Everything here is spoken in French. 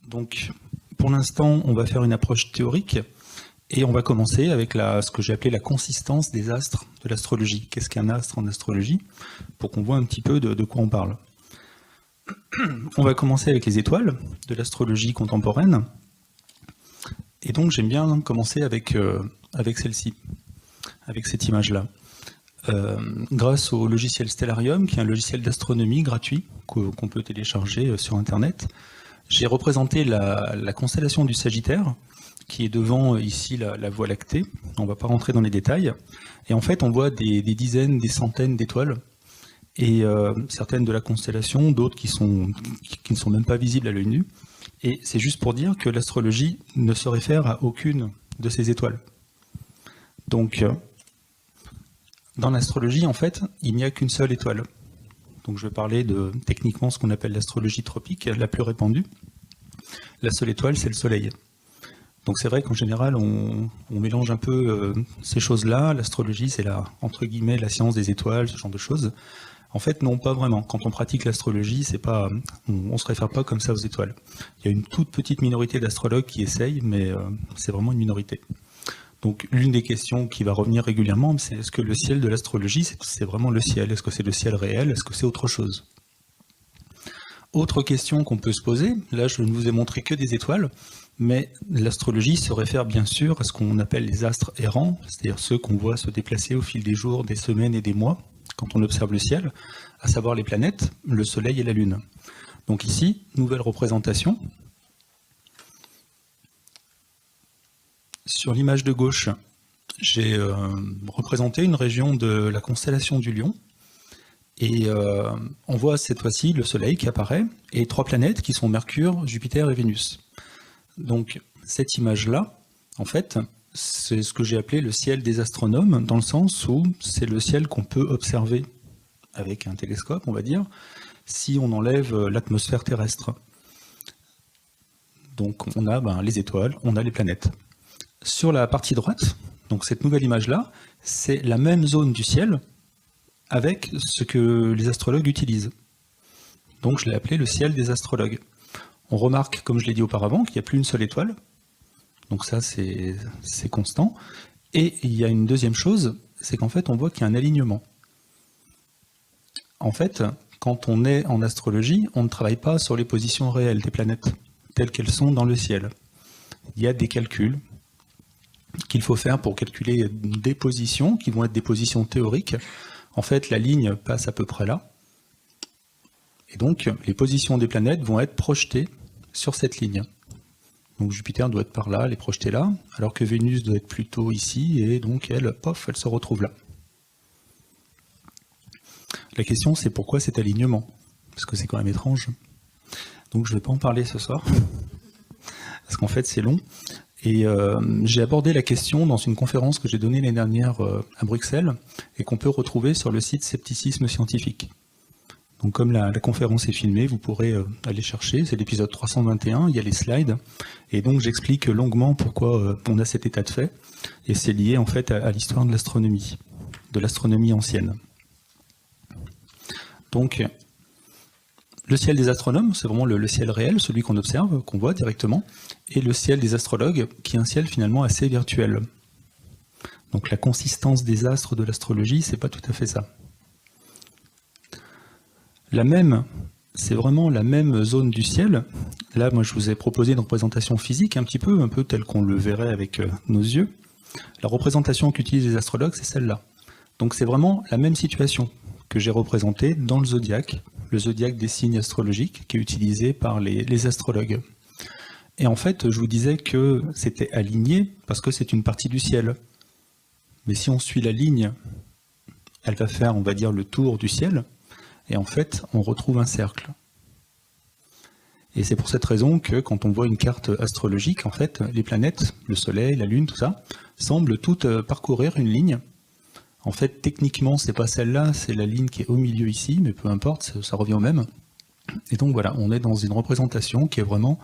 Donc, pour l'instant, on va faire une approche théorique et on va commencer avec ce que j'ai appelé la consistance des astres de l'astrologie. Qu'est-ce qu'un astre en astrologie? Pour qu'on voit un petit peu de quoi on parle. On va commencer avec les étoiles de l'astrologie contemporaine. Et donc, j'aime bien commencer avec celle-ci, avec cette image-là. Grâce au logiciel Stellarium, qui est un logiciel d'astronomie gratuit qu'on peut télécharger sur Internet, j'ai représenté la constellation du Sagittaire, qui est devant ici la Voie lactée. On ne va pas rentrer dans les détails. Et en fait, on voit des dizaines, des centaines d'étoiles, et certaines de la constellation, d'autres qui ne sont même pas visibles à l'œil nu. Et c'est juste pour dire que l'astrologie ne se réfère à aucune de ces étoiles. Donc, dans l'astrologie, en fait, il n'y a qu'une seule étoile. Donc je vais parler de, techniquement, ce qu'on appelle l'astrologie tropique, la plus répandue. La seule étoile, c'est le Soleil. Donc c'est vrai qu'en général, on mélange un peu ces choses-là. L'astrologie, c'est entre guillemets, la science des étoiles, ce genre de choses. En fait, non, pas vraiment. Quand on pratique l'astrologie, on ne se réfère pas comme ça aux étoiles. Il y a une toute petite minorité d'astrologues qui essayent, mais c'est vraiment une minorité. Donc l'une des questions qui va revenir régulièrement, c'est est-ce que le ciel de l'astrologie, c'est vraiment le ciel? Est-ce que c'est le ciel réel? Est-ce que c'est autre chose? Autre question qu'on peut se poser, là je ne vous ai montré que des étoiles, mais l'astrologie se réfère bien sûr à ce qu'on appelle les astres errants, c'est-à-dire ceux qu'on voit se déplacer au fil des jours, des semaines et des mois, quand on observe le ciel, à savoir les planètes, le Soleil et la Lune. Donc ici, nouvelle représentation. Sur l'image de gauche, j'ai représenté une région de la constellation du Lion, et on voit cette fois-ci le Soleil qui apparaît, et trois planètes qui sont Mercure, Jupiter et Vénus. Donc cette image-là, en fait, c'est ce que j'ai appelé le ciel des astronomes, dans le sens où c'est le ciel qu'on peut observer avec un télescope, on va dire, si on enlève l'atmosphère terrestre. Donc on a les étoiles, on a les planètes. Sur la partie droite, donc cette nouvelle image-là, c'est la même zone du ciel avec ce que les astrologues utilisent. Donc je l'ai appelé le ciel des astrologues. On remarque, comme je l'ai dit auparavant, qu'il n'y a plus une seule étoile. Donc ça, c'est constant. Et il y a une deuxième chose, c'est qu'en fait, on voit qu'il y a un alignement. En fait, quand on est en astrologie, on ne travaille pas sur les positions réelles des planètes, telles qu'elles sont dans le ciel. Il y a des calculs qu'il faut faire pour calculer des positions, qui vont être des positions théoriques. En fait, la ligne passe à peu près là. Et donc, les positions des planètes vont être projetées sur cette ligne. Donc Jupiter doit être par là, elle est projetée là, alors que Vénus doit être plutôt ici, et donc elle, pof, elle se retrouve là. La question, c'est pourquoi cet alignement? Parce que c'est quand même étrange. Donc je ne vais pas en parler ce soir, parce qu'en fait c'est long. Et j'ai abordé la question dans une conférence que j'ai donnée l'année dernière à Bruxelles, et qu'on peut retrouver sur le site Scepticisme Scientifique. Donc comme la conférence est filmée, vous pourrez aller chercher, c'est l'épisode 321, il y a les slides, et donc j'explique longuement pourquoi on a cet état de fait, et c'est lié en fait à l'histoire de l'astronomie ancienne. Donc le ciel des astronomes, c'est vraiment le ciel réel, celui qu'on observe, qu'on voit directement, et le ciel des astrologues, qui est un ciel finalement assez virtuel. Donc la consistance des astres de l'astrologie, c'est pas tout à fait ça. C'est vraiment la même zone du ciel. Là, moi, je vous ai proposé une représentation physique, un peu telle qu'on le verrait avec nos yeux. La représentation qu'utilisent les astrologues, c'est celle-là. Donc c'est vraiment la même situation que j'ai représentée dans le zodiaque des signes astrologiques, qui est utilisé par les astrologues. Et en fait, je vous disais que c'était aligné, parce que c'est une partie du ciel. Mais si on suit la ligne, elle va faire, on va dire, le tour du ciel, et en fait, on retrouve un cercle. Et c'est pour cette raison que quand on voit une carte astrologique, en fait, les planètes, le Soleil, la Lune, tout ça, semblent toutes parcourir une ligne. En fait, techniquement, c'est pas celle-là, c'est la ligne qui est au milieu ici, mais peu importe, ça revient au même. Et donc voilà, on est dans une représentation qui est vraiment